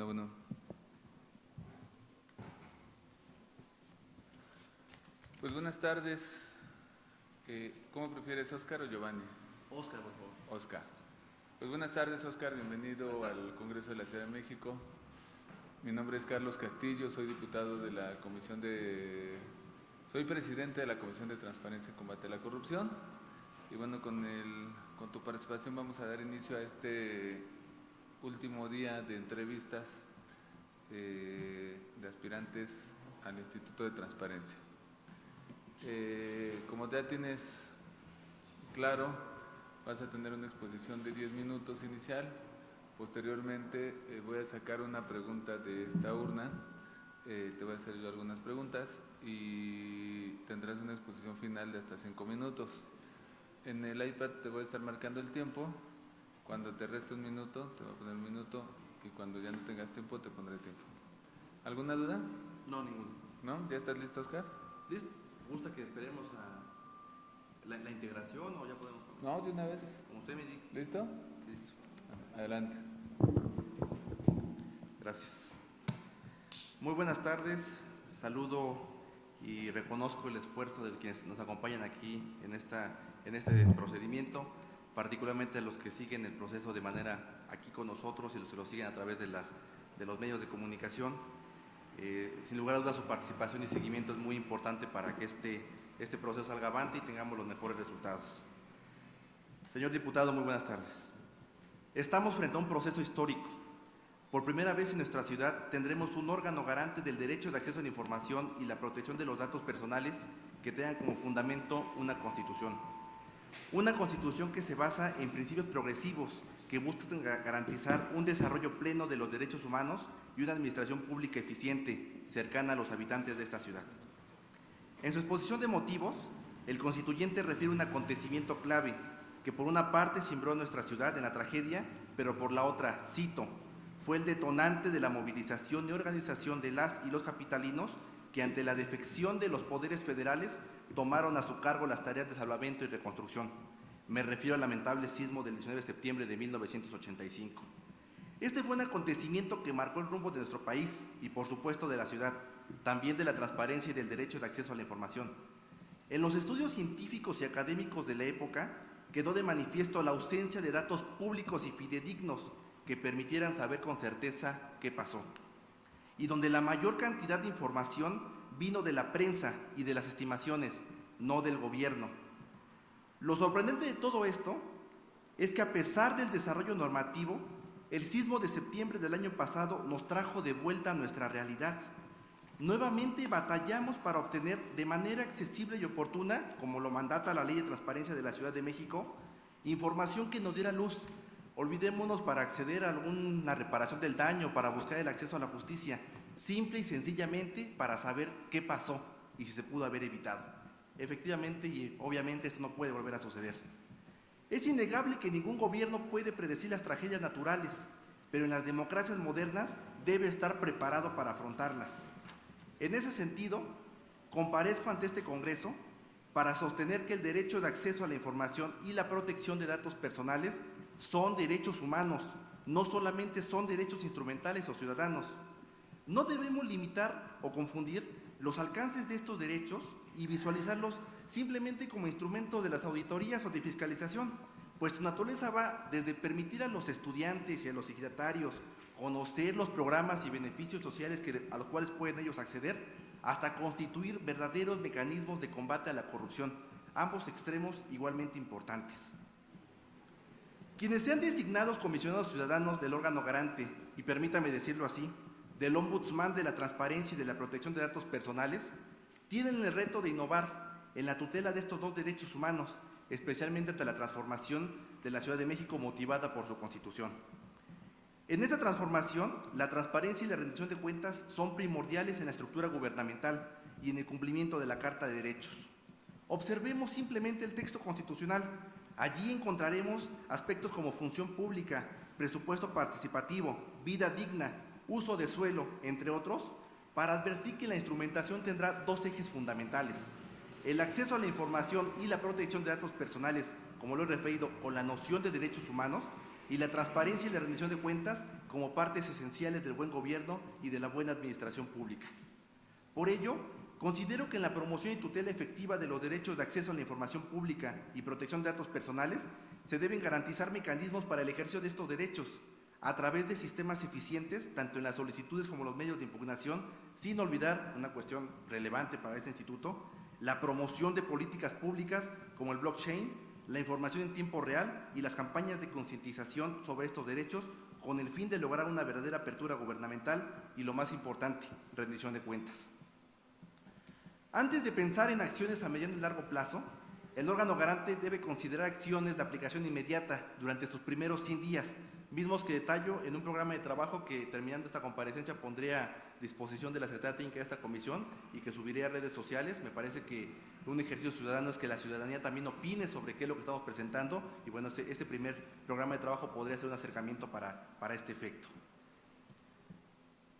Bueno. Pues buenas tardes. ¿Cómo prefieres, Óscar o Giovanni? Óscar, por favor. Óscar. Pues buenas tardes, Óscar. Bienvenido al Congreso de la Ciudad de México. Mi nombre es Carlos Castillo, soy diputado de la Comisión de... Soy presidente de la Comisión de Transparencia y Combate a la Corrupción. Y bueno, con tu participación vamos a dar inicio a este último día de entrevistas de aspirantes al Instituto de Transparencia. Como ya tienes claro, vas a tener una exposición de 10 minutos inicial. Posteriormente voy a sacar una pregunta de esta urna, te voy a hacer yo algunas preguntas y tendrás una exposición final de hasta 5 minutos. En el iPad te voy a estar marcando el tiempo. Cuando te reste un minuto, te voy a poner un minuto, y cuando ya no tengas tiempo, te pondré tiempo. ¿Alguna duda? No, ninguna. ¿No? ¿Ya estás listo, Oscar? ¿Listo? ¿Gusta que esperemos a la integración o ya podemos? No, de una vez. Como usted me diga. ¿Listo? Listo. Adelante. Gracias. Muy buenas tardes. Saludo y reconozco el esfuerzo de quienes nos acompañan aquí en este procedimiento, particularmente a los que siguen el proceso de manera aquí con nosotros y los que lo siguen a través de los medios de comunicación. Sin lugar a dudas, su participación y seguimiento es muy importante para que este proceso salga avante y tengamos los mejores resultados. Señor diputado, muy buenas tardes. Estamos frente a un proceso histórico. Por primera vez en nuestra ciudad tendremos un órgano garante del derecho de acceso a la información y la protección de los datos personales que tengan como fundamento una Constitución. Una Constitución que se basa en principios progresivos que buscan garantizar un desarrollo pleno de los derechos humanos y una administración pública eficiente, cercana a los habitantes de esta ciudad. En su exposición de motivos, el constituyente refiere un acontecimiento clave que por una parte cimbró a nuestra ciudad en la tragedia, pero por la otra, cito, fue el detonante de la movilización y organización de las y los capitalinos que ante la defección de los poderes federales tomaron a su cargo las tareas de salvamento y reconstrucción. Me refiero al lamentable sismo del 19 de septiembre de 1985. Este fue un acontecimiento que marcó el rumbo de nuestro país y, por supuesto, de la ciudad, también de la transparencia y del derecho de acceso a la información. En los estudios científicos y académicos de la época quedó de manifiesto la ausencia de datos públicos y fidedignos que permitieran saber con certeza qué pasó, y donde la mayor cantidad de información vino de la prensa y de las estimaciones, no del gobierno. Lo sorprendente de todo esto es que a pesar del desarrollo normativo, el sismo de septiembre del año pasado nos trajo de vuelta a nuestra realidad. Nuevamente batallamos para obtener de manera accesible y oportuna, como lo mandata la Ley de Transparencia de la Ciudad de México, información que nos diera luz. Olvidémonos para acceder a alguna reparación del daño, para buscar el acceso a la justicia, simple y sencillamente para saber qué pasó y si se pudo haber evitado. Efectivamente y obviamente esto no puede volver a suceder. Es innegable que ningún gobierno puede predecir las tragedias naturales, pero en las democracias modernas debe estar preparado para afrontarlas. En ese sentido, comparezco ante este Congreso para sostener que el derecho de acceso a la información y la protección de datos personales son derechos humanos, no solamente son derechos instrumentales o ciudadanos. No debemos limitar o confundir los alcances de estos derechos y visualizarlos simplemente como instrumentos de las auditorías o de fiscalización, pues su naturaleza va desde permitir a los estudiantes y a los ejidatarios conocer los programas y beneficios sociales a los cuales pueden ellos acceder, hasta constituir verdaderos mecanismos de combate a la corrupción, ambos extremos igualmente importantes. Quienes sean designados comisionados ciudadanos del órgano garante, y permítame decirlo así, del ombudsman de la transparencia y de la protección de datos personales, tienen el reto de innovar en la tutela de estos dos derechos humanos, especialmente ante la transformación de la Ciudad de México motivada por su Constitución. En esta transformación, la transparencia y la rendición de cuentas son primordiales en la estructura gubernamental y en el cumplimiento de la Carta de Derechos. Observemos simplemente el texto constitucional. Allí encontraremos aspectos como función pública, presupuesto participativo, vida digna, uso de suelo, entre otros, para advertir que la instrumentación tendrá dos ejes fundamentales: el acceso a la información y la protección de datos personales, como lo he referido, con la noción de derechos humanos, y la transparencia y la rendición de cuentas como partes esenciales del buen gobierno y de la buena administración pública. Por ello, considero que en la promoción y tutela efectiva de los derechos de acceso a la información pública y protección de datos personales, se deben garantizar mecanismos para el ejercicio de estos derechos, a través de sistemas eficientes, tanto en las solicitudes como en los medios de impugnación, sin olvidar una cuestión relevante para este instituto, la promoción de políticas públicas como el blockchain, la información en tiempo real y las campañas de concientización sobre estos derechos, con el fin de lograr una verdadera apertura gubernamental y, lo más importante, rendición de cuentas. Antes de pensar en acciones a mediano y largo plazo, el órgano garante debe considerar acciones de aplicación inmediata durante sus primeros 100 días, mismos que detallo en un programa de trabajo que, terminando esta comparecencia, pondré a disposición de la Secretaría Técnica de esta comisión y que subiré a redes sociales. Me parece que un ejercicio ciudadano es que la ciudadanía también opine sobre qué es lo que estamos presentando, y bueno, este primer programa de trabajo podría ser un acercamiento para este efecto.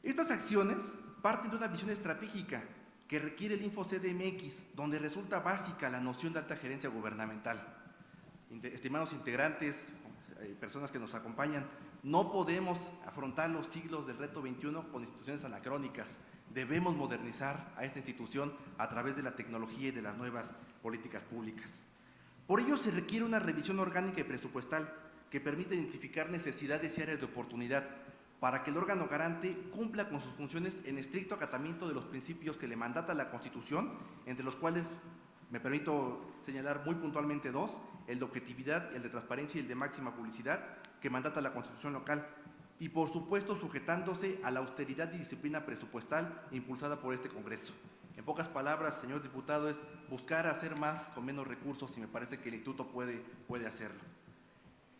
Estas acciones parten de una visión estratégica que requiere el InfoCDMX, donde resulta básica la noción de alta gerencia gubernamental. Estimados integrantes, personas que nos acompañan, no podemos afrontar los siglos del reto XXI con instituciones anacrónicas. Debemos modernizar a esta institución a través de la tecnología y de las nuevas políticas públicas. Por ello se requiere una revisión orgánica y presupuestal que permita identificar necesidades y áreas de oportunidad para que el órgano garante cumpla con sus funciones en estricto acatamiento de los principios que le mandata la Constitución, entre los cuales me permito señalar muy puntualmente dos: el de objetividad, el de transparencia y el de máxima publicidad, que mandata la Constitución local, y por supuesto sujetándose a la austeridad y disciplina presupuestal impulsada por este Congreso. En pocas palabras, señor diputado, es buscar hacer más con menos recursos, y me parece que el Instituto puede hacerlo.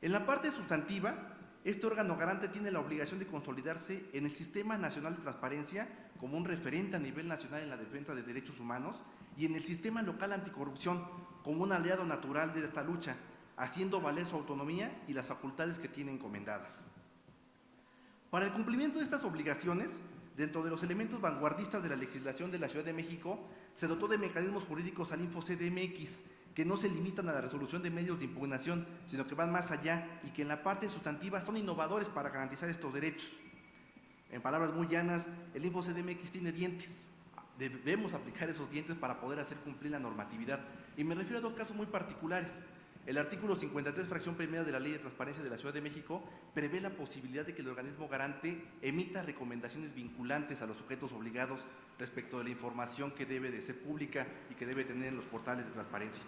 En la parte sustantiva, este órgano garante tiene la obligación de consolidarse en el Sistema Nacional de Transparencia como un referente a nivel nacional en la defensa de derechos humanos y en el Sistema Local Anticorrupción como un aliado natural de esta lucha, haciendo valer su autonomía y las facultades que tiene encomendadas. Para el cumplimiento de estas obligaciones, dentro de los elementos vanguardistas de la legislación de la Ciudad de México, se dotó de mecanismos jurídicos al InfoCDMX, que no se limitan a la resolución de medios de impugnación, sino que van más allá y que en la parte sustantiva son innovadores para garantizar estos derechos. En palabras muy llanas, el InfoCDMX tiene dientes. Debemos aplicar esos dientes para poder hacer cumplir la normatividad. Y me refiero a dos casos muy particulares. El artículo 53, fracción primera de la Ley de Transparencia de la Ciudad de México, prevé la posibilidad de que el organismo garante emita recomendaciones vinculantes a los sujetos obligados respecto de la información que debe de ser pública y que debe tener en los portales de transparencia.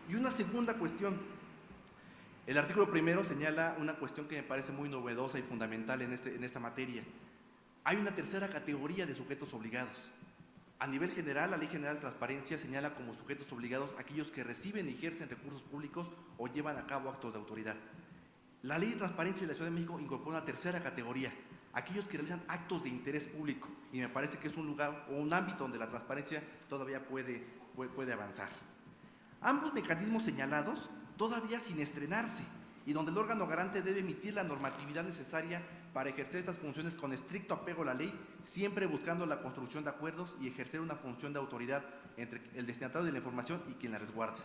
Y una segunda cuestión: el artículo primero señala una cuestión que me parece muy novedosa y fundamental en esta materia. Hay una tercera categoría de sujetos obligados. A nivel general, la Ley General de Transparencia señala como sujetos obligados aquellos que reciben y ejercen recursos públicos o llevan a cabo actos de autoridad. La Ley de Transparencia de la Ciudad de México incorpora una tercera categoría: aquellos que realizan actos de interés público, y me parece que es un lugar o un ámbito donde la transparencia todavía puede avanzar. Ambos mecanismos señalados todavía sin estrenarse, y donde el órgano garante debe emitir la normatividad necesaria para ejercer estas funciones con estricto apego a la ley, siempre buscando la construcción de acuerdos y ejercer una función de autoridad entre el destinatario de la información y quien la resguarda.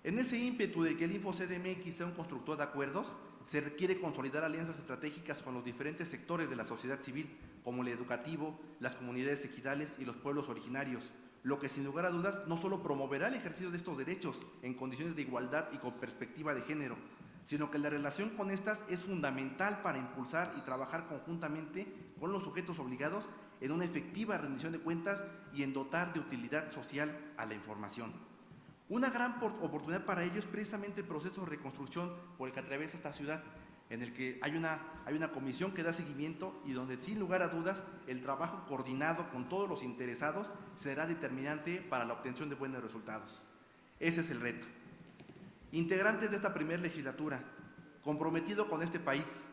En ese ímpetu de que el InfoCDMX sea un constructor de acuerdos, se requiere consolidar alianzas estratégicas con los diferentes sectores de la sociedad civil, como el educativo, las comunidades ejidales y los pueblos originarios, lo que sin lugar a dudas no solo promoverá el ejercicio de estos derechos en condiciones de igualdad y con perspectiva de género, sino que la relación con estas es fundamental para impulsar y trabajar conjuntamente con los sujetos obligados en una efectiva rendición de cuentas y en dotar de utilidad social a la información. Una gran oportunidad para ello es precisamente el proceso de reconstrucción por el que atraviesa esta ciudad, en el que hay una comisión que da seguimiento y donde, sin lugar a dudas, el trabajo coordinado con todos los interesados será determinante para la obtención de buenos resultados. Ese es el reto. Integrantes de esta primera legislatura, comprometido con este país,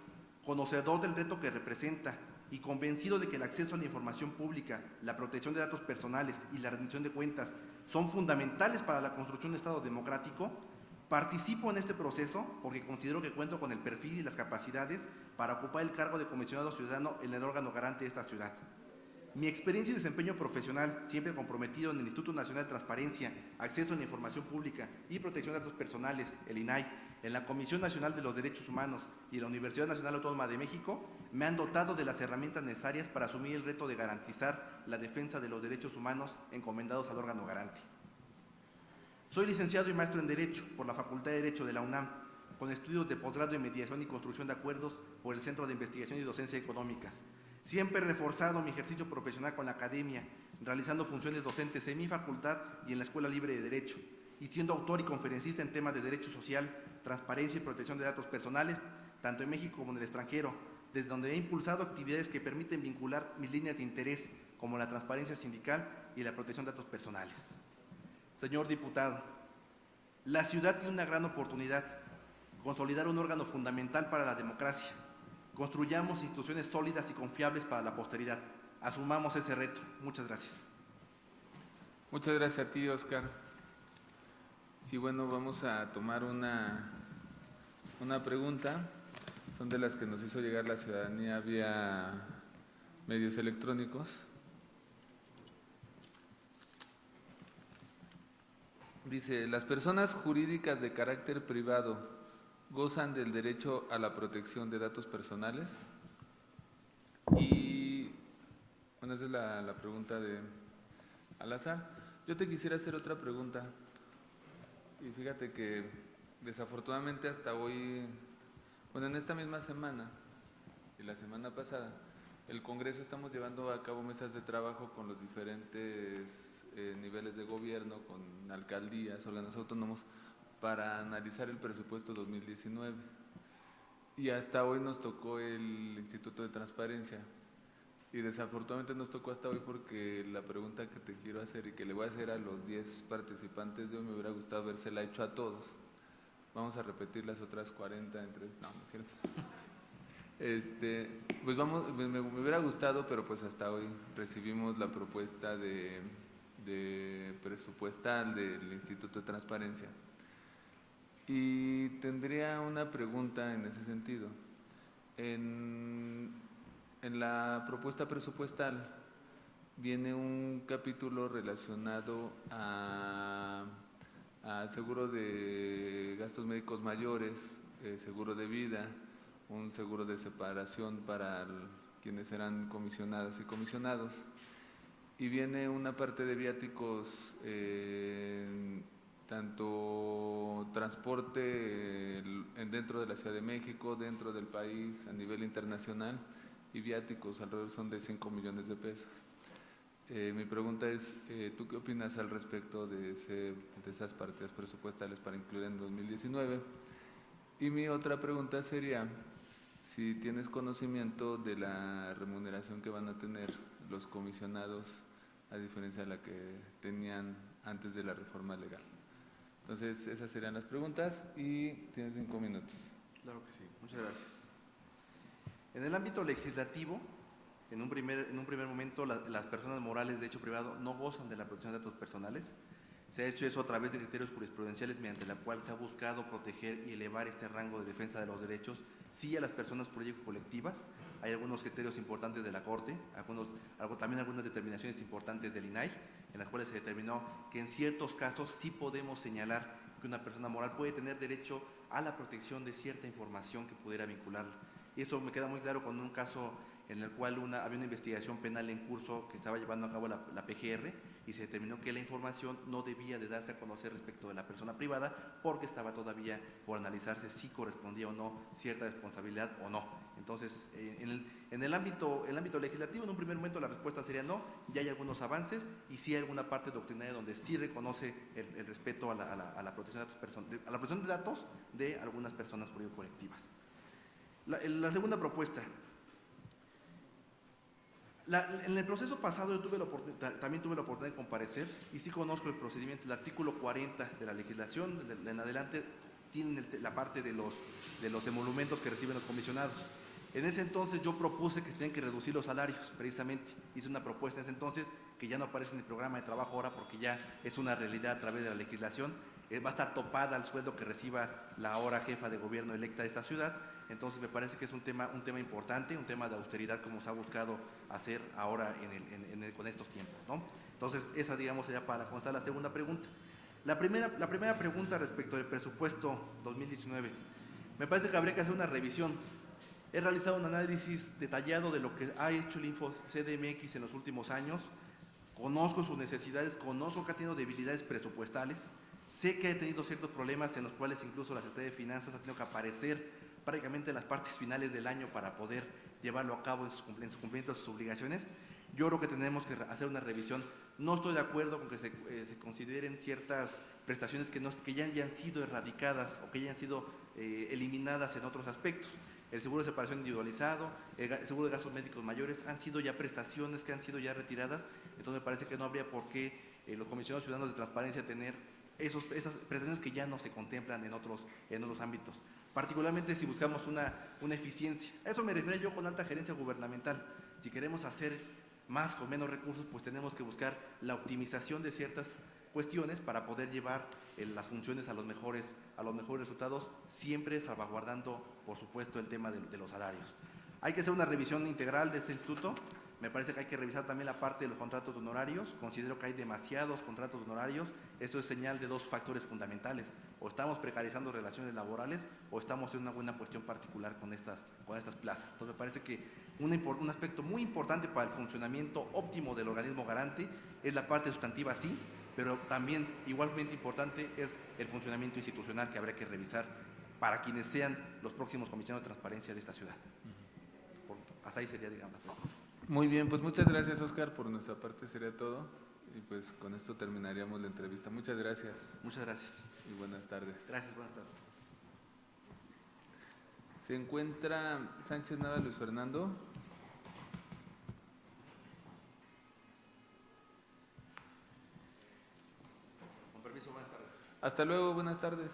conocedor del reto que representa y convencido de que el acceso a la información pública, la protección de datos personales y la rendición de cuentas son fundamentales para la construcción de un Estado democrático, participo en este proceso porque considero que cuento con el perfil y las capacidades para ocupar el cargo de comisionado ciudadano en el órgano garante de esta ciudad. Mi experiencia y desempeño profesional, siempre comprometido en el Instituto Nacional de Transparencia, Acceso a la Información Pública y Protección de Datos Personales, el INAI, en la Comisión Nacional de los Derechos Humanos y en la Universidad Nacional Autónoma de México me han dotado de las herramientas necesarias para asumir el reto de garantizar la defensa de los derechos humanos encomendados al órgano garante. Soy licenciado y maestro en Derecho por la Facultad de Derecho de la UNAM, con estudios de posgrado en Mediación y Construcción de Acuerdos por el Centro de Investigación y Docencia Económicas. Siempre he reforzado mi ejercicio profesional con la academia, realizando funciones docentes en mi facultad y en la Escuela Libre de Derecho, y siendo autor y conferencista en temas de derecho social, transparencia y protección de datos personales, tanto en México como en el extranjero, desde donde he impulsado actividades que permiten vincular mis líneas de interés, como la transparencia sindical y la protección de datos personales. Señor diputado, la ciudad tiene una gran oportunidad: consolidar un órgano fundamental para la democracia. Construyamos instituciones sólidas y confiables para la posteridad. Asumamos ese reto. Muchas gracias. Muchas gracias a ti, Oscar. Y bueno, vamos a tomar una pregunta. Son de las que nos hizo llegar la ciudadanía vía medios electrónicos. Dice: ¿las personas jurídicas de carácter privado gozan del derecho a la protección de datos personales? Y bueno, esa es la pregunta de al azar. Yo te quisiera hacer otra pregunta. Y fíjate que desafortunadamente hasta hoy, bueno, en esta misma semana y la semana pasada, el Congreso estamos llevando a cabo mesas de trabajo con los diferentes niveles de gobierno, con alcaldías, órganos autónomos, para analizar el presupuesto 2019. Y hasta hoy nos tocó el Instituto de Transparencia. Y desafortunadamente nos tocó hasta hoy porque la pregunta que te quiero hacer y que le voy a hacer a los 10 participantes de hoy, me hubiera gustado habérsela hecho a todos. Vamos a repetir las otras 40 entre... No, no es cierto. Pues vamos, me hubiera gustado, pero pues hasta hoy recibimos la propuesta de presupuestal del Instituto de Transparencia. Y tendría una pregunta en ese sentido. En la propuesta presupuestal viene un capítulo relacionado a seguro de gastos médicos mayores, seguro de vida, un seguro de separación para quienes eran comisionadas y comisionados, y viene una parte de viáticos, tanto transporte dentro de la Ciudad de México, dentro del país, a nivel internacional, y viáticos alrededor son de 5 millones de pesos. Mi pregunta es, ¿tú qué opinas al respecto de esas partidas presupuestales para incluir en 2019? Y mi otra pregunta sería, si tienes conocimiento de la remuneración que van a tener los comisionados, a diferencia de la que tenían antes de la reforma legal. Entonces, esas serían las preguntas y tienes 5 minutos. Claro que sí, muchas gracias. En el ámbito legislativo, en un primer momento, las personas morales de hecho privado no gozan de la protección de datos personales. Se ha hecho eso a través de criterios jurisprudenciales mediante la cual se ha buscado proteger y elevar este rango de defensa de los derechos, sí, a las personas jurídicas colectivas. Hay algunos criterios importantes de la Corte, también algunas determinaciones importantes del INAI, en las cuales se determinó que en ciertos casos sí podemos señalar que una persona moral puede tener derecho a la protección de cierta información que pudiera vincularla. Y eso me queda muy claro con un caso en el cual había una investigación penal en curso que estaba llevando a cabo la PGR, y se determinó que la información no debía de darse a conocer respecto de la persona privada porque estaba todavía por analizarse si correspondía o no cierta responsabilidad o no. Entonces, en el ámbito legislativo, en un primer momento la respuesta sería no. Ya hay algunos avances y sí hay alguna parte doctrinaria donde sí reconoce el respeto a la protección de datos a la protección de datos de algunas personas jurídico-colectivas. La segunda propuesta. En el proceso pasado yo también tuve la oportunidad de comparecer y sí conozco el procedimiento. El artículo 40 de la legislación en adelante tienen la parte de los emolumentos que reciben los comisionados. En ese entonces yo propuse que se tienen que reducir los salarios, precisamente. Hice una propuesta en ese entonces que ya no aparece en el programa de trabajo ahora porque ya es una realidad a través de la legislación. Va a estar topada al sueldo que reciba la ahora jefa de gobierno electa de esta ciudad. Entonces me parece que es un tema importante, un tema de austeridad como se ha buscado hacer ahora con estos tiempos, ¿no? Entonces esa, digamos, sería para constar la segunda pregunta. La primera pregunta respecto del presupuesto 2019. Me parece que habría que hacer una revisión. He realizado un análisis detallado de lo que ha hecho el InfoCDMX en los últimos años. Conozco sus necesidades, conozco que ha tenido debilidades presupuestales. Sé que ha tenido ciertos problemas en los cuales incluso la Secretaría de Finanzas ha tenido que aparecer prácticamente en las partes finales del año para poder llevarlo a cabo en sus cumplimientos de sus obligaciones. Yo creo que tenemos que hacer una revisión. No estoy de acuerdo con que se consideren ciertas prestaciones que ya hayan sido erradicadas o que ya hayan sido eliminadas en otros aspectos. El seguro de separación individualizado, el seguro de gastos médicos mayores, han sido ya prestaciones que han sido ya retiradas. Entonces me parece que no habría por qué los comisionados ciudadanos de transparencia tener esas prestaciones que ya no se contemplan en otros ámbitos. Particularmente si buscamos una eficiencia. A eso me refiero yo con alta gerencia gubernamental. Si queremos hacer más con menos recursos, pues tenemos que buscar la optimización de ciertas cuestiones para poder llevar las funciones a los mejores resultados, siempre salvaguardando, por supuesto, el tema de los salarios. Hay que hacer una revisión integral de este instituto. Me parece que hay que revisar también la parte de los contratos de honorarios. Considero que hay demasiados contratos de honorarios. Eso es señal de dos factores fundamentales. O estamos precarizando relaciones laborales o estamos en una buena cuestión particular con estas plazas. Entonces me parece que un aspecto muy importante para el funcionamiento óptimo del organismo garante es la parte sustantiva, sí, pero también igualmente importante es el funcionamiento institucional que habrá que revisar para quienes sean los próximos comisionados de transparencia de esta ciudad. Hasta ahí sería, digamos, la pregunta. Muy bien, pues muchas gracias, Oscar. Por nuestra parte sería todo y pues con esto terminaríamos la entrevista. Muchas gracias. Muchas gracias. Y buenas tardes. Gracias, buenas tardes. Se encuentra Sánchez Nava Luis Fernando. Con permiso, buenas tardes. Hasta luego, buenas tardes.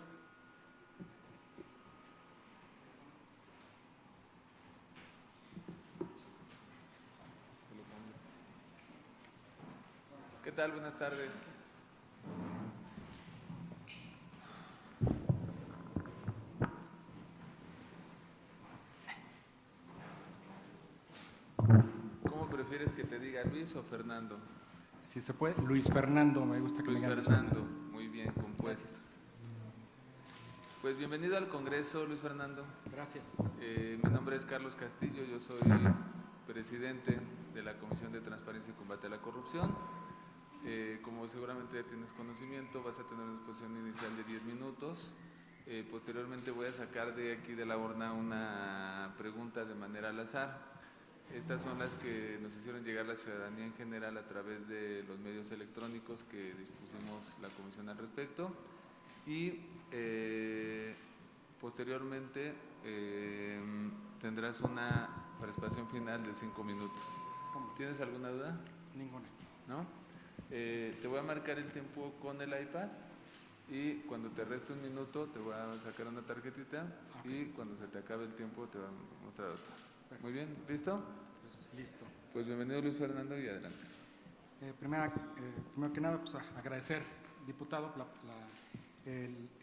¿Qué tal? Buenas tardes. ¿Cómo prefieres que te diga, Luis o Fernando? Si se puede, Luis Fernando, me gusta que Luis me digan Fernando, muy bien compuesto. Pues bienvenido al Congreso, Luis Fernando. Gracias. Mi nombre es Carlos Castillo, yo soy presidente de la Comisión de Transparencia y Combate a la Corrupción. Como seguramente ya tienes conocimiento, vas a tener una exposición inicial de 10 minutos. Posteriormente voy a sacar de aquí de la urna una pregunta de manera al azar. Estas son las que nos hicieron llegar la ciudadanía en general a través de los medios electrónicos que dispusimos la comisión al respecto. Y posteriormente tendrás una participación final de 5 minutos. ¿Tienes alguna duda? Ninguna. ¿No? Te voy a marcar el tiempo con el iPad y cuando te reste un minuto te voy a sacar una tarjetita y cuando se te acabe el tiempo te voy a mostrar otra. Muy bien, ¿listo? Pues, listo. Pues bienvenido Luis Fernando y adelante. Primero que nada, pues agradecer, diputado,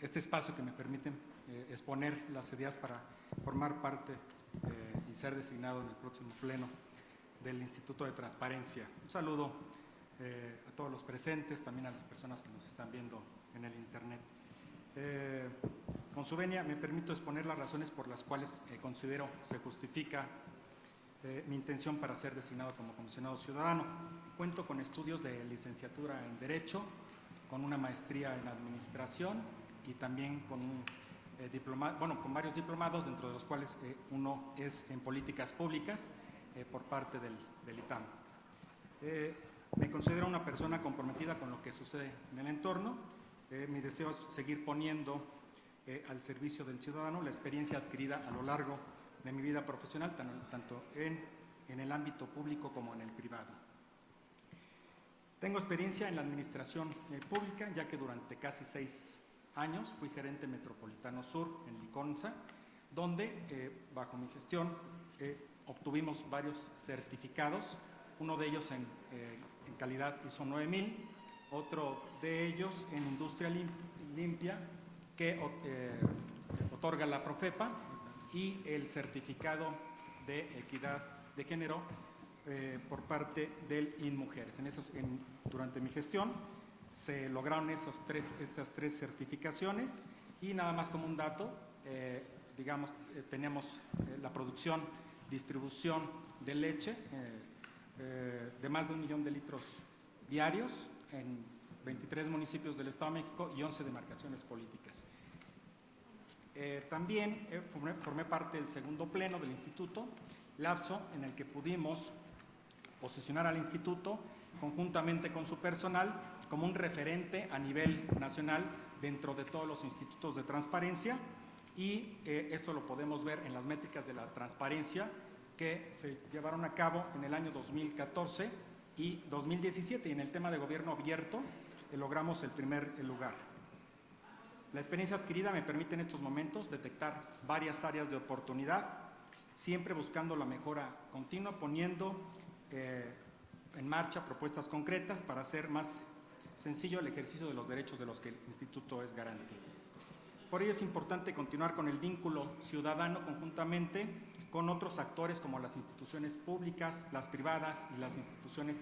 este espacio que me permiten exponer las ideas para formar parte y ser designado en el próximo pleno del Instituto de Transparencia. Un saludo a todos los presentes, también a las personas que nos están viendo en el Internet. Con su venia, me permito exponer las razones por las cuales considero se justifica mi intención para ser designado como comisionado ciudadano. Cuento con estudios de licenciatura en Derecho, con una maestría en Administración y también con con varios diplomados, dentro de los cuales uno es en Políticas Públicas por parte del ITAM. Me considero una persona comprometida con lo que sucede en el entorno. Mi deseo es seguir poniendo al servicio del ciudadano la experiencia adquirida a lo largo de mi vida profesional, tanto en el ámbito público como en el privado. Tengo experiencia en la administración pública, ya que durante casi 6 años fui gerente metropolitano sur en Liconza, donde bajo mi gestión obtuvimos varios certificados, uno de ellos en calidad ISO 9000, otro de ellos en industria limpia que otorga la Profepa, y el certificado de equidad de género por parte del INMujeres. Durante mi gestión se lograron estas tres certificaciones. Y nada más como un dato, tenemos la producción, distribución de leche de más de 1 millón de litros diarios en 23 municipios del Estado de México y 11 demarcaciones políticas. También formé parte del segundo pleno del instituto, lapso en el que pudimos posicionar al instituto conjuntamente con su personal como un referente a nivel nacional dentro de todos los institutos de transparencia, y esto lo podemos ver en las métricas de la transparencia que se llevaron a cabo en el año 2014 y 2017, y en el tema de gobierno abierto logramos el primer lugar. La experiencia adquirida me permite en estos momentos detectar varias áreas de oportunidad, siempre buscando la mejora continua, poniendo en marcha propuestas concretas para hacer más sencillo el ejercicio de los derechos de los que el instituto es garante. Por ello es importante continuar con el vínculo ciudadano conjuntamente con otros actores como las instituciones públicas, las privadas y las instituciones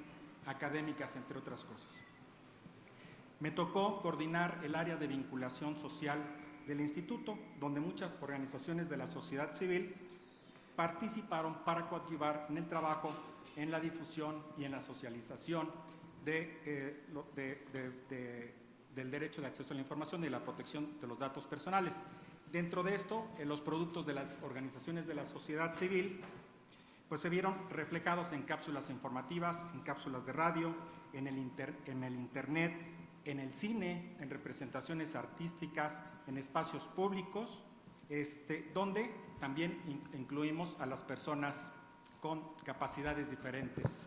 académicas, entre otras cosas. Me tocó coordinar el área de vinculación social del instituto, donde muchas organizaciones de la sociedad civil participaron para coadyuvar en el trabajo, en la difusión y en la socialización del derecho de acceso a la información y la protección de los datos personales. Dentro de esto, los productos de las organizaciones de la sociedad civil pues se vieron reflejados en cápsulas informativas, en cápsulas de radio, en el internet, en el cine, en representaciones artísticas, en espacios públicos, donde también incluimos a las personas con capacidades diferentes.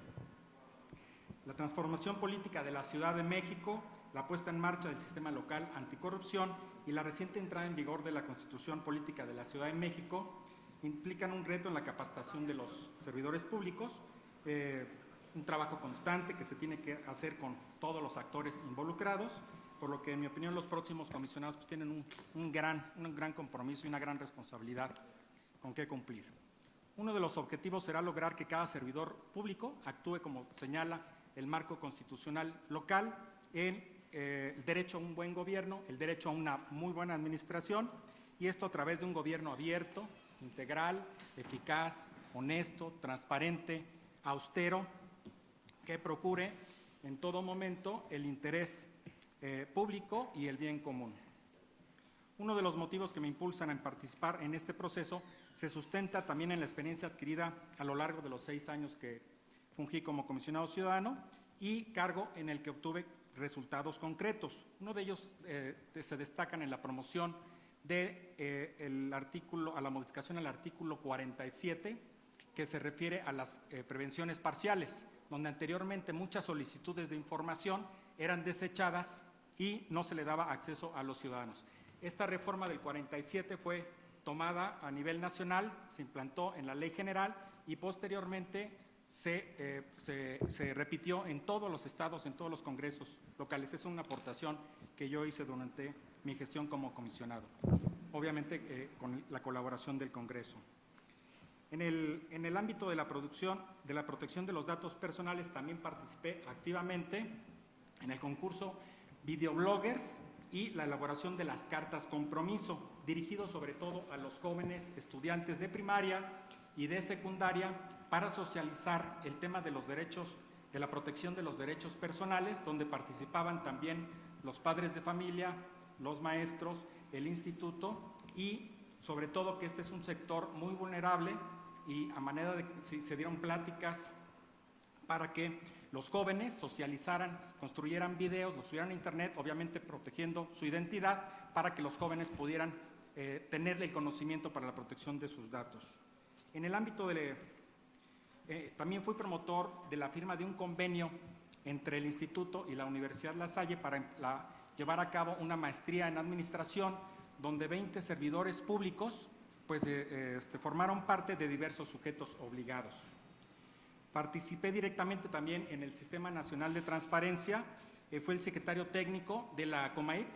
La transformación política de la Ciudad de México, la puesta en marcha del sistema local anticorrupción y la reciente entrada en vigor de la Constitución Política de la Ciudad de México implican un reto en la capacitación de los servidores públicos, un trabajo constante que se tiene que hacer con todos los actores involucrados, por lo que en mi opinión los próximos comisionados pues, tienen un gran compromiso y una gran responsabilidad con qué cumplir. Uno de los objetivos será lograr que cada servidor público actúe como señala el marco constitucional local en el derecho a un buen gobierno, el derecho a una muy buena administración, y esto a través de un gobierno abierto, integral, eficaz, honesto, transparente, austero, que procure en todo momento el interés público y el bien común. Uno de los motivos que me impulsan a participar en este proceso se sustenta también en la experiencia adquirida a lo largo de los 6 años que fungí como comisionado ciudadano y cargo en el que obtuve resultados concretos. Uno de ellos se destacan en la promoción a la modificación al artículo 47, que se refiere a las prevenciones parciales, donde anteriormente muchas solicitudes de información eran desechadas y no se le daba acceso a los ciudadanos. Esta reforma del 47 fue tomada a nivel nacional, se implantó en la Ley General y posteriormente se repitió en todos los estados, en todos los congresos locales. Es una aportación que yo hice durante mi gestión como comisionado, obviamente con la colaboración del Congreso. En el ámbito de la protección de los datos personales también participé activamente en el concurso Videobloggers y la elaboración de las cartas compromiso, dirigidos sobre todo a los jóvenes estudiantes de primaria y de secundaria para socializar el tema de los derechos, de la protección de los derechos personales, donde participaban también los padres de familia, los maestros, el instituto y sobre todo que este es un sector muy vulnerable y a manera de se dieron pláticas para que los jóvenes socializaran, construyeran videos, los subieran a internet, obviamente protegiendo su identidad para que los jóvenes pudieran tener el conocimiento para la protección de sus datos. En el ámbito también fui promotor de la firma de un convenio entre el Instituto y la Universidad La Salle para llevar a cabo una maestría en administración, donde 20 servidores públicos pues, formaron parte de diversos sujetos obligados. Participé directamente también en el Sistema Nacional de Transparencia, fue el secretario técnico de la COMAIP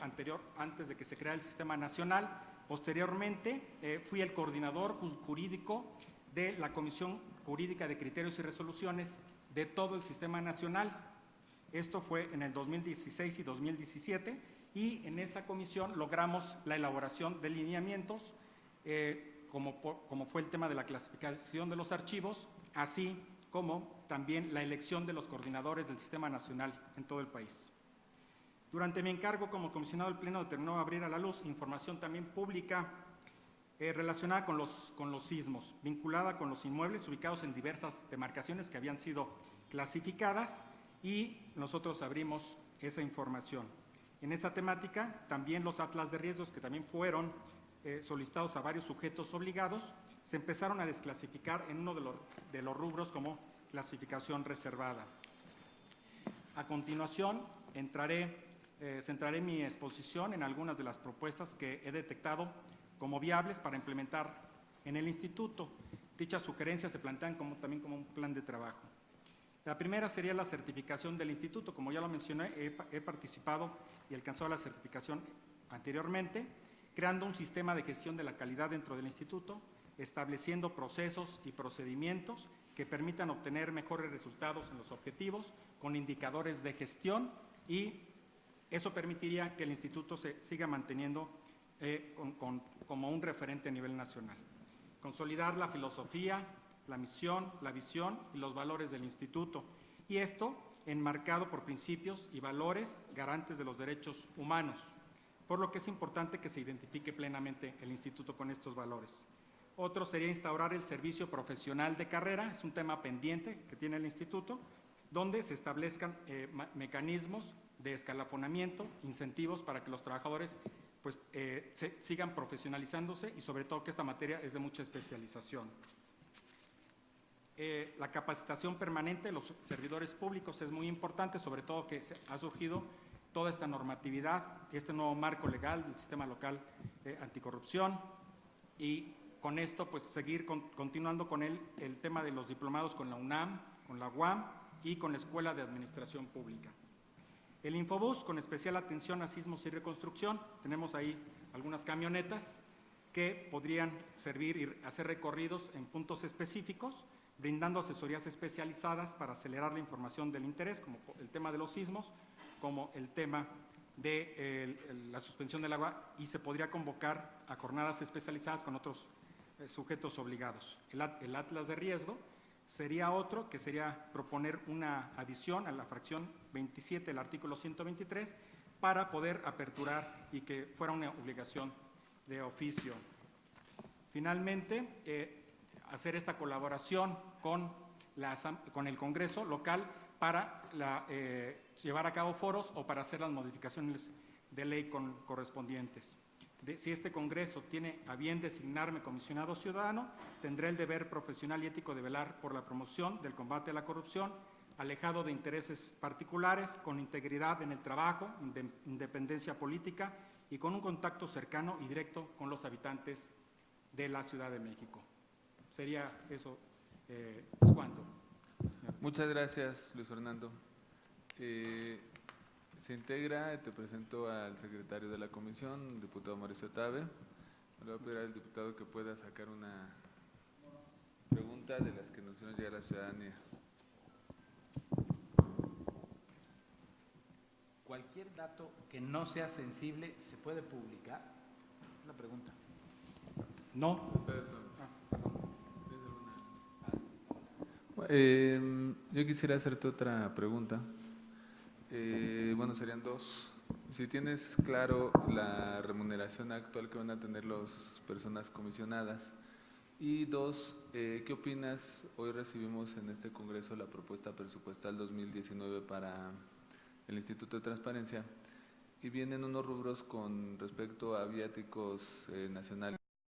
antes de que se creara el Sistema Nacional. Posteriormente fui el coordinador jurídico de la Comisión Jurídica de Criterios y Resoluciones de todo el Sistema Nacional. Esto fue en el 2016 y 2017, y en esa comisión logramos la elaboración de lineamientos, como fue el tema de la clasificación de los archivos, así como también la elección de los coordinadores del Sistema Nacional en todo el país. Durante mi encargo como comisionado del Pleno determinó abrir a la luz información también pública relacionada con los sismos, vinculada con los inmuebles ubicados en diversas demarcaciones que habían sido clasificadas, y nosotros abrimos esa información. En esa temática, también los atlas de riesgos, que también fueron solicitados a varios sujetos obligados, se empezaron a desclasificar en uno de los rubros como clasificación reservada. A continuación, centraré mi exposición en algunas de las propuestas que he detectado como viables para implementar en el instituto. Dichas sugerencias se plantean también como un plan de trabajo. La primera sería la certificación del instituto. Como ya lo mencioné, he participado y alcanzado la certificación anteriormente, creando un sistema de gestión de la calidad dentro del instituto, estableciendo procesos y procedimientos que permitan obtener mejores resultados en los objetivos con indicadores de gestión, y eso permitiría que el instituto se siga manteniendo como un referente a nivel nacional. Consolidar la filosofía, la misión, la visión y los valores del instituto, y esto enmarcado por principios y valores garantes de los derechos humanos, por lo que es importante que se identifique plenamente el instituto con estos valores. Otro sería instaurar el servicio profesional de carrera, es un tema pendiente que tiene el instituto, donde se establezcan mecanismos de escalafonamiento, incentivos para que los trabajadores sigan profesionalizándose, y sobre todo que esta materia es de mucha especialización. La capacitación permanente de los servidores públicos es muy importante, sobre todo que ha surgido toda esta normatividad, este nuevo marco legal del sistema local anticorrupción, y con esto pues seguir continuando con el tema de los diplomados con la UNAM, con la UAM y con la Escuela de Administración Pública. El Infobús, con especial atención a sismos y reconstrucción, tenemos ahí algunas camionetas que podrían servir y hacer recorridos en puntos específicos, brindando asesorías especializadas para acelerar la información del interés, como el tema de los sismos, como el tema de la suspensión del agua, y se podría convocar a jornadas especializadas con otros sujetos obligados. El atlas de riesgo sería otro, que sería proponer una adición a la fracción 27 del artículo 123 para poder aperturar y que fuera una obligación de oficio. Finalmente, hacer esta colaboración con el Congreso local para llevar a cabo foros o para hacer las modificaciones de ley correspondientes. Si este Congreso tiene a bien designarme comisionado ciudadano, tendré el deber profesional y ético de velar por la promoción del combate a la corrupción, alejado de intereses particulares, con integridad en el trabajo, independencia política y con un contacto cercano y directo con los habitantes de la Ciudad de México. Sería eso, es cuanto. Muchas gracias, Luis Fernando. Se integra, te presento al secretario de la comisión, el diputado Mauricio Tabe. Le voy a pedir al diputado que pueda sacar una pregunta de las que nos llega a la ciudadanía. ¿Cualquier dato que no sea sensible se puede publicar? Es la pregunta. No. Yo quisiera hacerte otra pregunta. Bueno, serían dos. Si tienes claro la remuneración actual que van a tener las personas comisionadas. Y dos, ¿qué opinas? Hoy recibimos en este Congreso la propuesta presupuestal 2019 para el Instituto de Transparencia, y vienen unos rubros con respecto a viáticos nacionales.